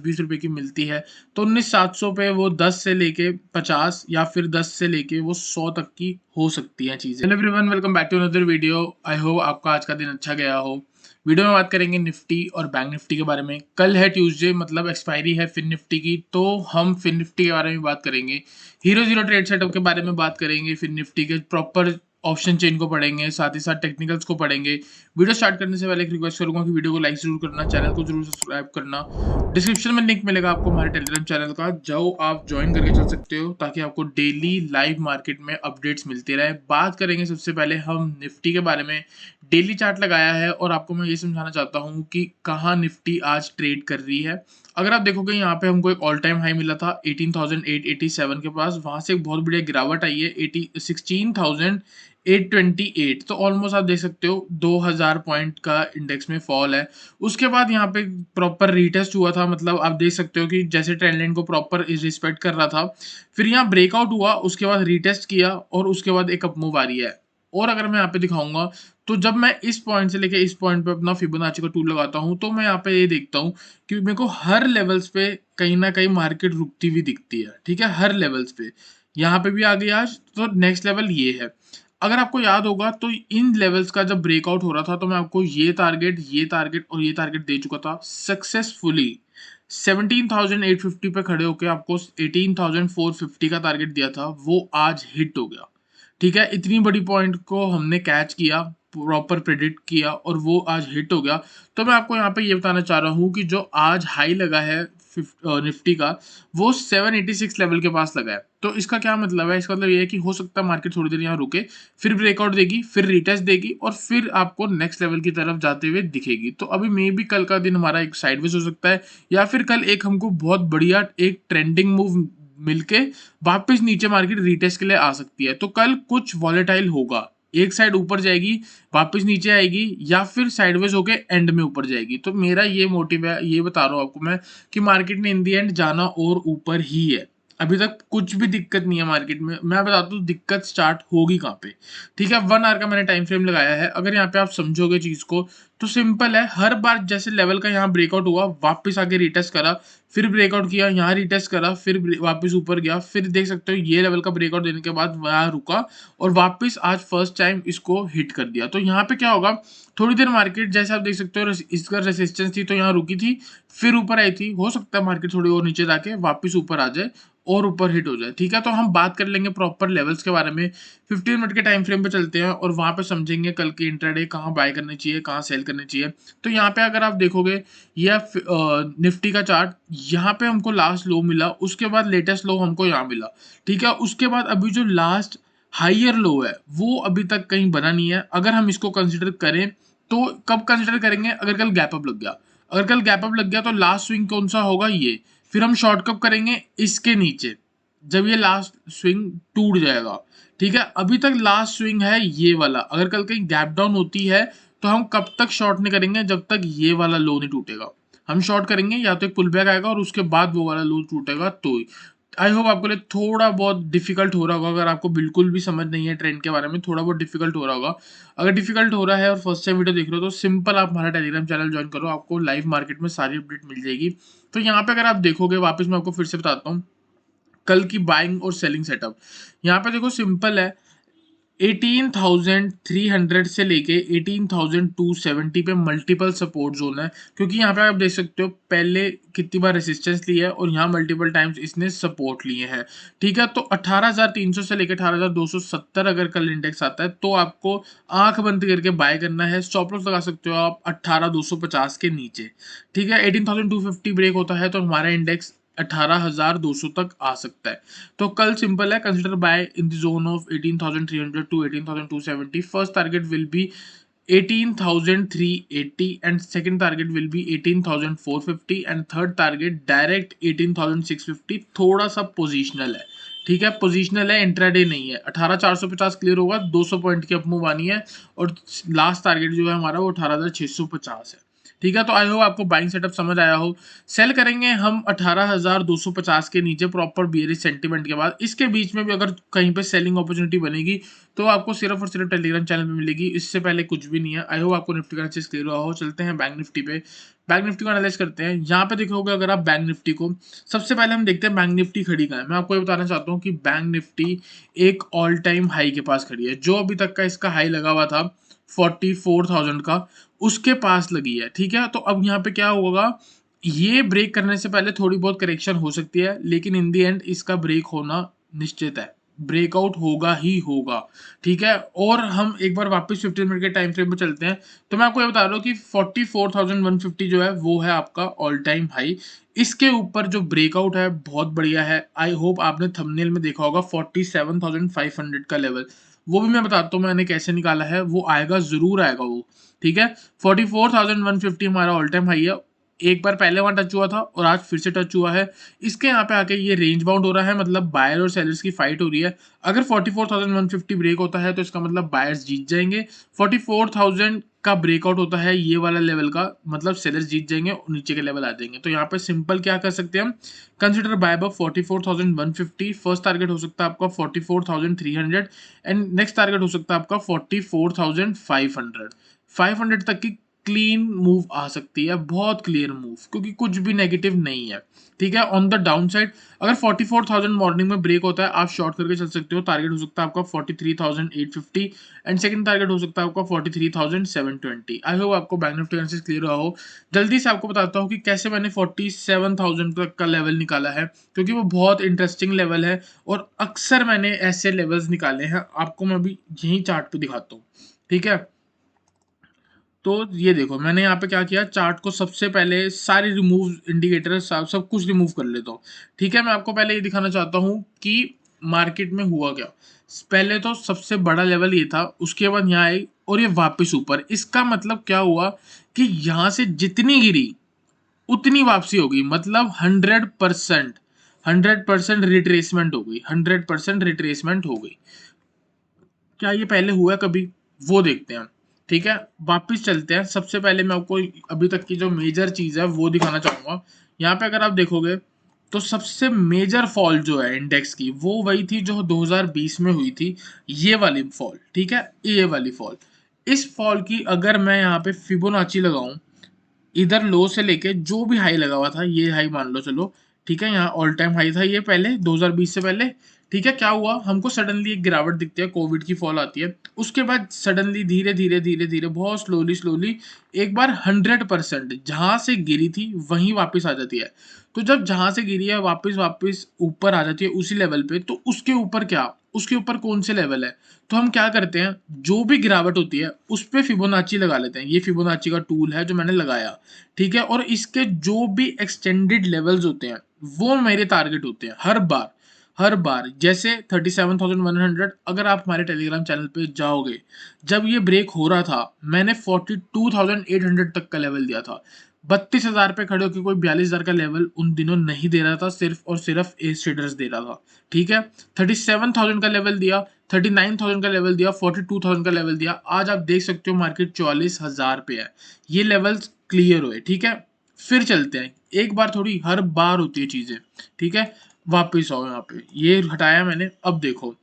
20 रुपए की मिलती है, तो 19,700 पे वो 10 से लेके 50 या फिर 10 से लेके वो 100 तक की हो सकती हैं चीजें। Hello everyone, welcome back to another video. I hope आपका आज का दिन अच्छा गया हो। वीडियो में बात करेंगे निफ्टी और बैंक निफ्टी के बारे में। कल है ट्यूसडे, मतलब एक्सपायरी है फिन निफ्टी की, तो हम फिन निफ्टी के बारे में बात करेंगे। हीरो जीरो ट्रेड सेटअप के बारे में बात करेंगे, फिन निफ्टी के प्रॉपर ऑप्शन चेन को पढ़ेंगे, साथ ही साथ टेक्निकल्स को पढ़ेंगे। वीडियो स्टार्ट करने से पहले एक रिक्वेस्ट करूंगा कि वीडियो को लाइक जरूर करना, चैनल को जरूर सब्सक्राइब करना। डिस्क्रिप्शन में लिंक मिलेगा आपको हमारे टेलीग्राम चैनल का, जो आप ज्वाइन करके चल सकते हो ताकि आपको डेली लाइव मार्केट में अपडेट्स मिलते रहे। बात करेंगे सबसे पहले हम निफ्टी के बारे में। डेली चार्ट लगाया है और आपको मैं ये समझाना चाहता हूँ कि कहाँ निफ्टी आज ट्रेड कर रही है। अगर आप देखोगे यहाँ पे हमको एक ऑल टाइम हाई मिला था 18,887 के पास, वहां से एक बहुत बढ़िया गिरावट आई है 16,828, तो ऑलमोस्ट आप देख सकते हो 2000 पॉइंट का इंडेक्स में फॉल है। उसके बाद यहाँ पे प्रॉपर रीटेस्ट हुआ था, मतलब आप देख सकते हो कि जैसे ट्रेंड लाइन को प्रॉपर रिस्पेक्ट कर रहा था, फिर यहाँ ब्रेकआउट हुआ, उसके बाद रीटेस्ट किया और उसके बाद एक अपमूव आ रही है। और अगर मैं यहाँ पे दिखाऊंगा तो जब मैं इस पॉइंट से लेके इस पॉइंट पे अपना फिबोनाची का टूल लगाता हूँ, तो मैं यहाँ पे ये देखता हूँ कि मेरे को हर लेवल्स पे कहीं ना कहीं मार्केट रुकती हुई दिखती है। ठीक है, हर लेवल्स पे। यहाँ पे भी आ गई आज, तो नेक्स्ट लेवल ये है। अगर आपको याद होगा तो इन लेवल्स का जब ब्रेकआउट हो रहा था, तो मैं आपको ये टारगेट और ये टारगेट दे चुका था सक्सेसफुली। 17,850 पे खड़े होके आपको 18,450 का टारगेट दिया था, वो आज हिट हो गया। ठीक है, इतनी बड़ी पॉइंट को हमने कैच किया, प्रॉपर प्रेडिक्ट किया और वो आज हिट हो गया। तो मैं आपको यहाँ पे ये बताना चाह रहा हूँ कि जो आज हाई लगा है निफ्टी का, वो 786 लेवल के पास लगा है। तो इसका क्या मतलब है? इसका मतलब ये है कि हो सकता है मार्केट थोड़ी देर यहाँ रुके, फिर ब्रेकआउट देगी, फिर रिटेस्ट देगी और फिर आपको नेक्स्ट लेवल की तरफ जाते हुए दिखेगी। तो अभी मे भी कल का दिन हमारा एक साइडवेज हो सकता है, या फिर कल एक हमको बहुत बढ़िया एक ट्रेंडिंग मूव मिलके वापस नीचे मार्केट रीटेस्ट के लिए आ सकती है। तो कल कुछ वॉलेटाइल होगा, एक साइड ऊपर जाएगी, वापस नीचे आएगी, या फिर साइडवेज होके एंड में ऊपर जाएगी। तो मेरा ये मोटिव है, ये बता रहा हूँ आपको मैं, कि मार्केट ने इन दी एंड जाना और ऊपर ही है। अभी तक कुछ भी दिक्कत नहीं है मार्केट में। मैं बताता हूँ दिक्कत स्टार्ट होगी कहाँ पे। ठीक है, 1 आवर का मैंने टाइम फ्रेम लगाया है। अगर यहाँ पे आप समझोगे चीज को तो सिंपल है, हर बार जैसे लेवल का यहाँ ब्रेकआउट हुआ, वापस आगे रिटेस्ट करा, फिर ब्रेकआउट किया, यहाँ रिटेस्ट करा, फिर वापस ऊपर गया, फिर देख सकते हो ये लेवल का ब्रेकआउट देने के बाद वहां रुका और वापस आज फर्स्ट टाइम इसको हिट कर दिया। तो यहाँ पे क्या होगा, थोड़ी देर मार्केट जैसे आप देख सकते हो इसका रेसिस्टेंस थी, तो यहाँ रुकी थी, फिर ऊपर आई थी। हो सकता है मार्केट थोड़ी और नीचे जाके वापस ऊपर आ जाए और ऊपर हिट हो जाए। ठीक है, तो हम बात कर लेंगे प्रॉपर लेवल्स के बारे में। 15 मिनट के टाइम फ्रेम पे चलते हैं और वहां पे समझेंगे कल की इंट्राडे कहाँ बाय करनी चाहिए, कहाँ सेल करनी चाहिए। तो यहाँ पे अगर आप देखोगे यह निफ्टी का चार्ट, यहाँ पे हमको लास्ट लो मिला, उसके बाद लेटेस्ट लो हमको यहाँ मिला। ठीक है, उसके बाद अभी जो लास्ट हाइयर लो है वो अभी तक कहीं बना नहीं है। अगर हम इसको कंसिडर करें तो कब कंसिडर करेंगे? अगर कल गैप अप लग गया। अगर कल गैप अप लग गया तो लास्ट स्विंग कौन सा होगा? ये। फिर हम शॉर्ट कब करेंगे? इसके नीचे, जब ये लास्ट स्विंग टूट जाएगा। ठीक है, अभी तक लास्ट स्विंग है ये वाला। अगर कल कहीं गैप डाउन होती है तो हम कब तक शॉर्ट नहीं करेंगे? जब तक ये वाला लो नहीं टूटेगा। हम शॉर्ट करेंगे या तो एक पुल बैक आएगा और उसके बाद वो वाला लो टूटेगा। तो आई होप आपके लिए थोड़ा बहुत डिफिकल्ट हो रहा होगा। अगर आपको बिल्कुल भी समझ नहीं है ट्रेंड के बारे में, थोड़ा बहुत डिफिकल्ट हो रहा होगा। अगर डिफिकल्ट हो रहा है और फर्स्ट टाइम वीडियो देख रहे हो तो सिंपल आप हमारा टेलीग्राम चैनल ज्वाइन करो, आपको लाइव मार्केट में सारी अपडेट मिल जाएगी। तो यहाँ पे अगर आप देखोगे, वापस मैं आपको फिर से बताता हूँ कल की बाइंग और सेलिंग सेटअप। यहाँ पे देखो सिंपल है, 18,300 से लेके 18,270 पे मल्टीपल सपोर्ट जोन है, क्योंकि यहाँ पे आप देख सकते हो पहले कितनी बार रेसिस्टेंस ली है और यहाँ मल्टीपल टाइम्स इसने सपोर्ट लिए हैं। ठीक है, तो 18,300 से लेके 18,270 अगर कल इंडेक्स आता है तो आपको आंख बंद करके बाय करना है। स्टॉप लॉस लगा सकते हो आप 18,250 के नीचे। ठीक है, 18,250 ब्रेक होता है तो हमारा इंडेक्स 18,200 तक आ सकता है। तो कल सिंपल है, consider buy in the zone of 18,300 to 18,270। First target will be 18,380 and second target will be 18,450 and third target direct 18,650। थोड़ा सा पोजिशनल है। ठीक है, पोजिशनल है, इंट्राडे नहीं है। 18,450 क्लियर होगा, 200 पॉइंट की अपमूव आनी है और लास्ट टारगेट जो है हमारा वो 18,650 है। ठीक है, तो आई होप आपको बाइंग सेटअप समझ आया हो। सेल करेंगे हम 18,250 के नीचे प्रॉपर बियरिश सेंटीमेंट के बाद। इसके बीच में भी अगर कहीं पे सेलिंग अपॉर्चुनिटी बनेगी तो आपको सिर्फ और सिर्फ टेलीग्राम चैनल पे मिलेगी, इससे पहले कुछ भी नहीं है। आई होप आपको निफ्टी का चीज क्लियर हुआ हो। चलते हैं बैंक निफ्टी पे। बैंक निफ्टी को एनालाइज करते हैं। यहाँ पे देखोगे अगर आप बैंक निफ्टी को, सबसे पहले हम देखते हैं बैंक निफ्टी खड़ी कहाँ है। मैं आपको ये बताना चाहता हूँ कि बैंक निफ्टी एक ऑल टाइम हाई के पास खड़ी है। जो अभी तक का इसका हाई लगा हुआ था 44,000 का, उसके पास लगी है। ठीक है, तो अब यहाँ पे क्या होगा, ये ब्रेक करने से पहले थोड़ी बहुत करेक्शन हो सकती है, लेकिन इन दी एंड इसका ब्रेक होना निश्चित है, ब्रेकआउट होगा ही होगा। ठीक है, और हम एक बार वापस 15 मिनट के टाइम फ्रेम पे चलते हैं। तो मैं आपको ये बता रहा हूँ कि 44,150 जो है वो है आपका ऑल टाइम हाई। इसके ऊपर जो ब्रेकआउट है बहुत बढ़िया है। आई होप आपने थंबनेल में देखा होगा 47,500 का लेवल, वो भी मैं बताता हूँ मैंने कैसे निकाला है। वो आएगा, जरूर आएगा वो। ठीक है, 44,150 हमारा ऑल टाइम हाई है। एक बार पहले वहां टच हुआ था और आज फिर से टच हुआ है। इसके यहाँ पे आके ये रेंज बाउंड हो रहा है, मतलब बायर और सेलर्स की फाइट हो रही है। अगर 44,150 ब्रेक होता है तो इसका मतलब बायर्स जीत जाएंगे। 44,000 का ब्रेकआउट होता है ये वाला लेवल का, मतलब सेलर्स जीत जाएंगे और नीचे के लेवल आ जाएंगे। तो यहाँ पे सिंपल क्या कर सकते हैं हम, consider buy above 44,150। First target हो सकता है आपका 44,300 एंड नेक्स्ट टारगेट हो सकता है आपका 44,500। 500 तक की क्लीन मूव आ सकती है, बहुत क्लियर मूव, क्योंकि कुछ भी नेगेटिव नहीं है। ठीक है, ऑन द डाउन साइड अगर 44,000 मॉर्निंग में ब्रेक होता है आप शॉर्ट करके चल सकते हो। टारगेट हो सकता है आपका 43,850 एंड सेकंड टारगेट हो सकता है आपका 43,720। आई होप आपको बैंक निफ्टी एनालिसिस क्लियर हुआ हो। जल्दी से आपको बताता हूँ कि कैसे मैंने 47,000 तक का लेवल निकाला है, क्योंकि वो बहुत इंटरेस्टिंग लेवल है और अक्सर मैंने ऐसे लेवल्स निकाले हैं। आपको मैं अभी यही चार्ट पे दिखाता हूँ। ठीक है, तो ये देखो मैंने यहाँ पे क्या किया, चार्ट को सबसे पहले सारी रिमूव इंडिकेटर सब कुछ रिमूव कर लेता हूँ। ठीक है, मैं आपको पहले ये दिखाना चाहता हूँ कि मार्केट में हुआ क्या। पहले तो सबसे बड़ा लेवल ये था, उसके बाद यहाँ आई और ये वापस ऊपर। इसका मतलब क्या हुआ कि यहाँ से जितनी गिरी उतनी वापसी होगी, मतलब 100%, 100% रिट्रेसमेंट हो गई, 100% रिट्रेसमेंट हो गई। क्या ये पहले हुआ है कभी, वो देखते हैं। ठीक है, वापिस चलते हैं। सबसे पहले मैं आपको अभी तक की जो मेजर चीज है वो दिखाना चाहूंगा। यहाँ पे अगर आप देखोगे तो सबसे मेजर फॉल जो है इंडेक्स की, वो वही थी जो 2020 में हुई थी, ये वाली फॉल। ठीक है, ये वाली फॉल। इस फॉल की अगर मैं यहाँ पे फिबोनाची लगाऊं, इधर लो से लेके जो भी हाई लगा हुआ था, ये हाई मान लो चलो। ठीक है, यहाँ ऑल टाइम हाई था ये पहले 2020 से पहले। ठीक है, क्या हुआ, हमको सडनली एक गिरावट दिखती है, कोविड की फॉल आती है। उसके बाद सडनली धीरे धीरे धीरे धीरे बहुत स्लोली स्लोली एक बार 100% जहां से गिरी थी वहीं वापस आ जाती है। तो जब जहां से गिरी है वापस वापस ऊपर आ जाती है उसी लेवल पे, तो उसके ऊपर क्या, उसके ऊपर कौन से लेवल है, तो हम क्या करते हैं, जो भी गिरावट होती है उस पे फिबोनाची लगा लेते हैं। ये फिबोनाची का टूल है जो मैंने लगाया। ठीक है, और इसके जो भी एक्सटेंडेड लेवल्स होते हैं वो मेरे टारगेट होते हैं हर बार। हर बार जैसे 37,100, अगर आप हमारे टेलीग्राम चैनल पे जाओगे, जब ये ब्रेक हो रहा था मैंने 42,800 तक का लेवल दिया था। 32,000 पे खड़े होकर कोई 42,000 का लेवल उन दिनों नहीं दे रहा था, सिर्फ और सिर्फ एस ट्रेडर्स दे रहा था। ठीक है, 37,000 का लेवल दिया, 39,000 का लेवल दिया, 42,000 का लेवल दिया। आज आप देख सकते हो मार्केट 44,000 पे है। ये लेवल्स क्लियर हुए। ठीक है, फिर चलते हैं। एक बार थोड़ी, हर बार होती है चीजें। ठीक है, वापिस आओ यहाँ पे, ये हटाया मैंने। अब देखो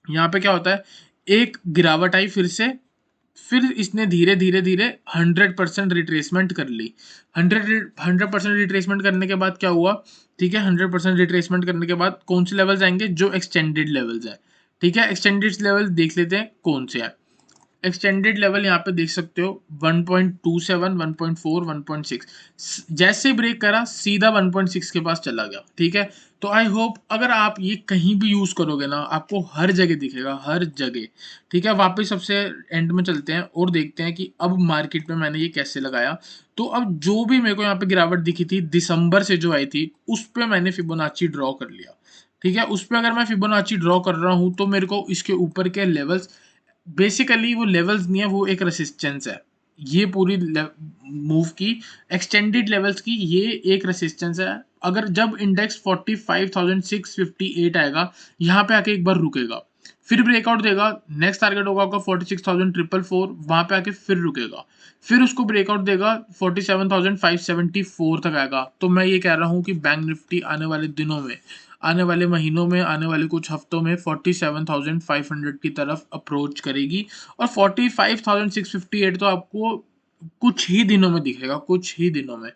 यहाँ पे क्या होता है, एक गिरावट आई फिर इसने धीरे धीरे धीरे 100% रिट्रेसमेंट कर ली। 100% रिट्रेसमेंट करने के बाद क्या हुआ, ठीक है, 100% रिट्रेसमेंट करने के बाद कौन से लेवल्स आएंगे, जो एक्सटेंडेड लेवल्स हैं। ठीक है, एक्सटेंडेड लेवल देख लेते हैं कौन से हैं। एक्सटेंडेड लेवल यहाँ पे देख सकते हो 1.27, 1.4, 1.6। जैसे ब्रेक करा सीधा 1.6 के पास चला गया। ठीक है, तो आई होप अगर आप ये कहीं भी यूज करोगे ना, आपको हर जगह दिखेगा, हर जगह। ठीक है, वापस सबसे एंड में चलते हैं और देखते हैं कि अब मार्केट में मैंने ये कैसे लगाया। तो अब जो भी मेरे को यहाँ पे गिरावट दिखी थी दिसंबर से जो आई थी, उस पर मैंने फिबोनाची ड्रॉ कर लिया। ठीक है, उस पर अगर मैं फिबोनाची ड्रॉ कर रहा हूँ तो मेरे को इसके ऊपर के लेवल्स, बेसिकली वो लेवल्स नहीं है, वो एक रेसिस्टेंस है। ये पूरी मूव की एक्सटेंडेड लेवल्स की ये एक रेसिस्टेंस है। अगर जब इंडेक्स 45,658 आएगा, यहाँ पे आके एक बार रुकेगा, फिर ब्रेकआउट देगा, नेक्स्ट टारगेट होगा आपका 46,444, वहां पे आके फिर रुकेगा, फिर उसको ब्रेकआउट देगा 47,574 तक आएगा। तो मैं ये कह रहा हूँ कि बैंक निफ्टी आने वाले दिनों में, आने वाले महीनों में, आने वाले कुछ हफ्तों में 47,500 की तरफ अप्रोच करेगी, और 45,658 तो आपको कुछ ही दिनों में दिखेगा, कुछ ही दिनों में।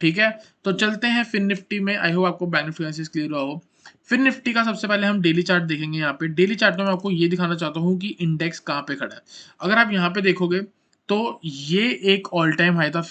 ठीक है, तो चलते हैं फिन निफ्टी में। आई होप आपको बैंक निफ्टी क्लियर हुआ हो। फिर निफ्टी का सबसे पहले हम डेली चार्ट देखेंगे। यहाँ पे डेली चार्ट में मैं आपको ये दिखाना चाहता हूँ कि इंडेक्स कहाँ पे खड़ा है। अगर आप यहाँ पे देखोगे तो ये एक ऑल टाइम हाई था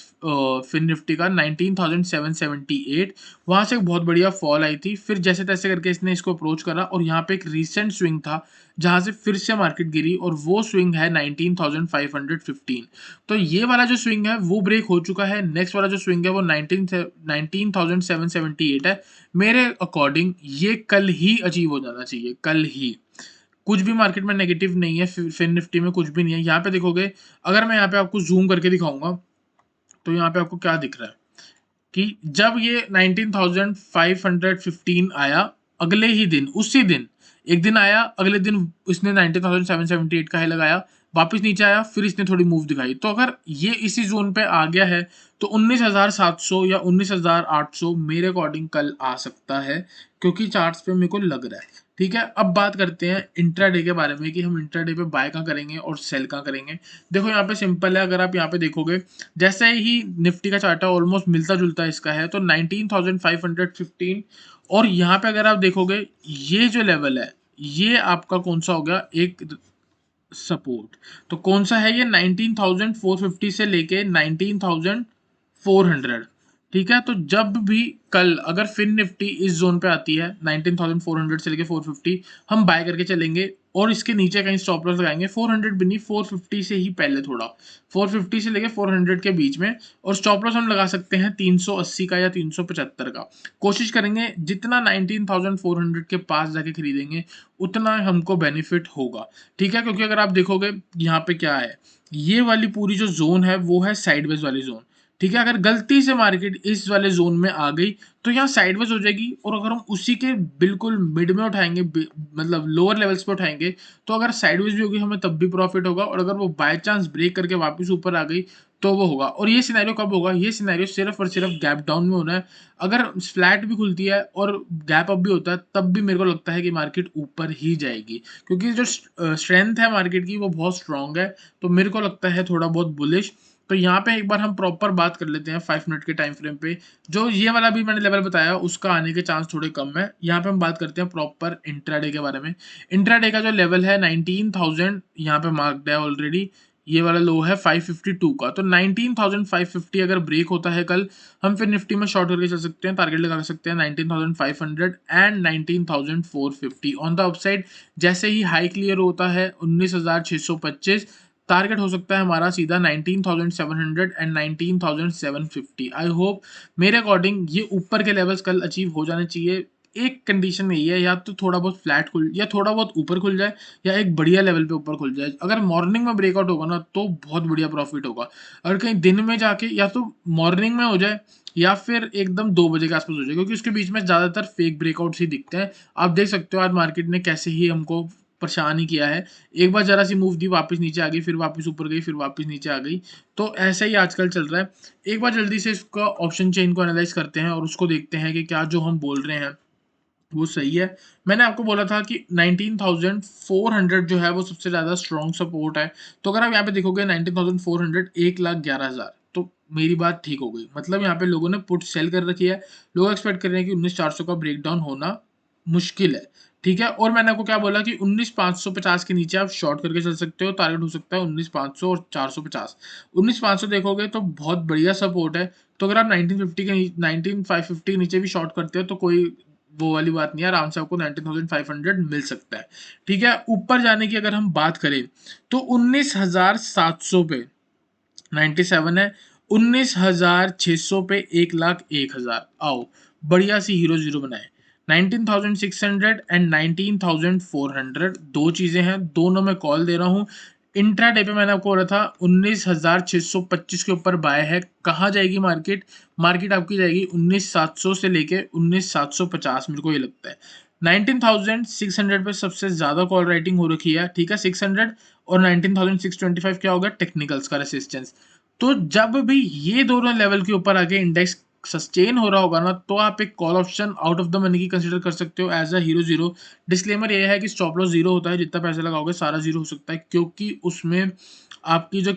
फिन निफ्टी का 19,778, वहां से एक बहुत बढ़िया फॉल आई थी, फिर जैसे तैसे करके इसने इसको अप्रोच करा, और यहाँ पे एक रीसेंट स्विंग था जहां से फिर से मार्केट गिरी, और वो स्विंग है 19,515। तो ये वाला जो स्विंग है वो ब्रेक हो चुका है। नेक्स्ट वाला जो स्विंग है वो 19,778 है। मेरे अकॉर्डिंग ये कल ही अचीव हो जाना चाहिए, कल ही। कुछ भी मार्केट में नेगेटिव नहीं है, फिन निफ्टी में कुछ भी नहीं है। यहाँ पे देखोगे, अगर मैं यहाँ पे आपको जूम करके दिखाऊंगा तो यहाँ पे आपको क्या दिख रहा है कि जब ये 19,515 आया, अगले ही दिन, उसी दिन, एक दिन आया, अगले दिन इसने 19,778 का हाई लगाया, वापस नीचे आया, फिर इसने थोड़ी मूव दिखाई। तो अगर ये इसी जोन पे आ गया है तो 19,700 या 19,800 मेरे अकॉर्डिंग कल आ सकता है, क्योंकि चार्ट्स पे मेरे को लग रहा है। ठीक है, अब बात करते हैं इंट्राडे के बारे में कि हम इंट्राडे पे बाय कहाँ करेंगे और सेल कहाँ करेंगे। देखो यहाँ पे सिंपल है, अगर आप यहाँ पे देखोगे, जैसे ही निफ्टी का चार्ट है ऑलमोस्ट मिलता जुलता इसका है, तो 19,515, और यहाँ पे अगर आप देखोगे ये जो लेवल है ये आपका कौन सा हो गया, एक सपोर्ट। तो कौन सा है ये, 19,450 से लेके 19,400। ठीक है, तो जब भी कल अगर फिन निफ्टी इस जोन पे आती है 19,400 से लेके 450, हम बाय करके चलेंगे, और इसके नीचे कहीं स्टॉप लॉस लगाएंगे, 400 भी नहीं, 450 से ही पहले थोड़ा, 450 से लेके 400 के बीच में। और स्टॉप लॉस हम लगा सकते हैं 380 का या 375 का। कोशिश करेंगे जितना 19,400 के पास जाके खरीदेंगे उतना हमको बेनिफिट होगा। ठीक है, क्योंकि अगर आप देखोगे यहाँ पे क्या है, ये वाली पूरी जो जोन है वो है साइडवेज वाली जोन। ठीक है, अगर गलती से मार्केट इस वाले जोन में आ गई तो यहाँ साइडवेज हो जाएगी, और अगर हम उसी के बिल्कुल मिड में उठाएंगे, मतलब लोअर लेवल्स पे उठाएंगे, तो अगर साइडवेज भी होगी हमें तब भी प्रॉफिट होगा, और अगर वो बाय चांस ब्रेक करके वापस ऊपर आ गई तो वो होगा। और ये सिनेरियो कब होगा, ये सिनेरियो सिर्फ और सिर्फ गैप डाउन में होना है। अगर फ्लैट भी खुलती है और गैप अप भी होता है तब भी मेरे को लगता है कि मार्केट ऊपर ही जाएगी, क्योंकि जो स्ट्रेंथ है मार्केट की वो बहुत स्ट्रांग है। तो मेरे को लगता है थोड़ा बहुत बुलिश। तो यहाँ पे एक बार हम प्रॉपर बात कर लेते हैं 5 मिनट के टाइम फ्रेम पे। जो ये वाला भी मैंने लेवल बताया उसका आने के चांस थोड़े कम है। यहाँ पे हम बात करते हैं प्रॉपर इंट्राडे के बारे में। इंट्राडे का जो लेवल है 19,000 यहाँ पे मार्क्ड है ऑलरेडी। ये वाला लो है 552 का, तो 19,550 अगर ब्रेक होता है कल, हम फिर निफ्टी में शॉर्ट करके चल सकते हैं, टारगेट लगा सकते हैं 19,500 एंड 19,450 ऑन द अपसाइड। जैसे ही हाई क्लियर होता है 19,625, टारगेट हो सकता है हमारा सीधा 19,700 एंड 19,750। आई होप मेरे अकॉर्डिंग ये ऊपर के लेवल्स कल अचीव हो जाने चाहिए। एक कंडीशन यही है, या तो थोड़ा बहुत फ्लैट खुल, या थोड़ा बहुत ऊपर खुल जाए, या एक बढ़िया लेवल पे ऊपर खुल जाए। अगर मॉर्निंग में ब्रेकआउट होगा ना तो बहुत बढ़िया प्रॉफिट होगा। अगर कहीं दिन में जाके, या तो मॉर्निंग में हो जाए या फिर एकदम 2 बजे के आसपास हो जाए, क्योंकि उसके बीच में ज़्यादातर फेक ब्रेकआउट्स ही दिखते हैं। आप देख सकते हो आज मार्केट ने कैसे ही हमको परेशान ही किया है। एक बार जरा सी मूव दी, वापस नीचे आ गई, फिर वापस ऊपर गई, फिर वापस नीचे आ गई। तो ऐसा ही आजकल चल रहा है। एक बार जल्दी से इसका ऑप्शन चेन को एनालाइज करते हैं और उसको देखते हैं कि क्या जो हम बोल रहे हैं वो सही है। मैंने आपको बोला था कि 19,400 जो है वो सबसे ज़्यादा स्ट्रॉन्ग सपोर्ट है। तो अगर आप यहाँ पे देखोगे 19,400, 1,11,000, तो मेरी बात ठीक हो गई। मतलब यहाँ पे लोगों ने पुट सेल कर रखी है। लोग एक्सपेक्ट कर रहे हैं कि 19,400 का ब्रेकडाउन होना मुश्किल है। ठीक है, और मैंने आपको क्या बोला कि 19,550 के नीचे आप शॉर्ट करके चल सकते हो, टारगेट हो सकता है 19,500 और 450। 19,500 देखोगे तो बहुत बढ़िया सपोर्ट है। तो अगर आप 1950 के 19,550 के नीचे भी शॉर्ट करते हो तो कोई वो वाली बात नहीं है, आराम से आपको 19,500 मिल सकता है। ठीक है, ऊपर जाने की अगर हम बात करें तो 19,700 पे 97 है, 19,600 पे 1,01,000। आओ बढ़िया सी हीरो जीरो बनाए। 19,600 एंड 19,400 दो चीजें हैं, दोनों में कॉल दे रहा हूँ। इंट्राडे पे मैंने आपको बोला था 19,625 के ऊपर बाय है। कहाँ जाएगी मार्केट, मार्केट आपकी जाएगी 19,700 से लेके 19,750, मेरे को ये लगता है। 19,600 पे सबसे ज़्यादा कॉल राइटिंग हो रखी है, ठीक है, 600 और 19,625 क्या होगा, टेक्निकल्स का रेसिस्टेंस। तो जब भी ये दोनों लेवल के ऊपर आके इंडेक्स सस्टेन हो रहा होगा ना, तो आप एक call option out of the money की कंसीडर कर सकते हो as a hero zero. Disclaimer ये है कि स्टॉप लॉस जीरो होता है, जितना पैसा लगाओगे सारा जीरो हो सकता है, क्योंकि उसमें आपकी जो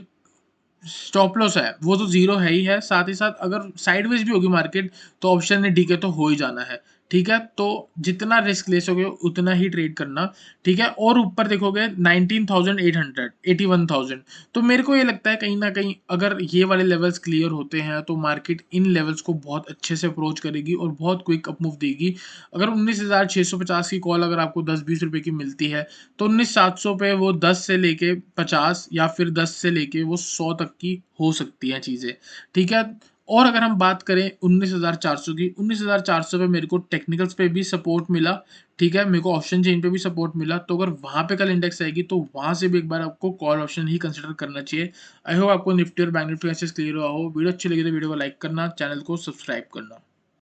स्टॉप लॉस है वो तो जीरो है ही है, साथ ही साथ अगर साइडवेज भी होगी मार्केट तो ऑप्शन ने डीके तो हो ही जाना है, ठीक है। तो जितना रिस्क ले सकोगे उतना ही ट्रेड करना, ठीक है। और ऊपर देखोगे 19,800 81,000, तो मेरे को ये लगता है कहीं ना कहीं अगर ये वाले लेवल्स क्लियर होते हैं तो मार्केट इन लेवल्स को बहुत अच्छे से अप्रोच करेगी और बहुत क्विक अप मूव देगी। अगर 19,650 की कॉल अगर आपको 10-20 रुपए की मिलती है, तो 19,700 पे वो 10 से लेके 50 या फिर 10 से लेके वो 100 तक की हो सकती हैं चीज़ें, ठीक है। और अगर हम बात करें 19,400 की, 19,400 पे मेरे को टेक्निकल्स पे भी सपोर्ट मिला, ठीक है, मेरे को ऑप्शन चेन पे भी सपोर्ट मिला, तो अगर वहाँ पे कल इंडेक्स आएगी तो वहाँ से भी एक बार आपको कॉल ऑप्शन ही कंसिडर करना चाहिए। आई होप आपको निफ्टी और बैंक निफ्टी क्लियर हुआ हो। वीडियो अच्छी लगी तो वीडियो को लाइक करना, चैनल को सब्सक्राइब करना।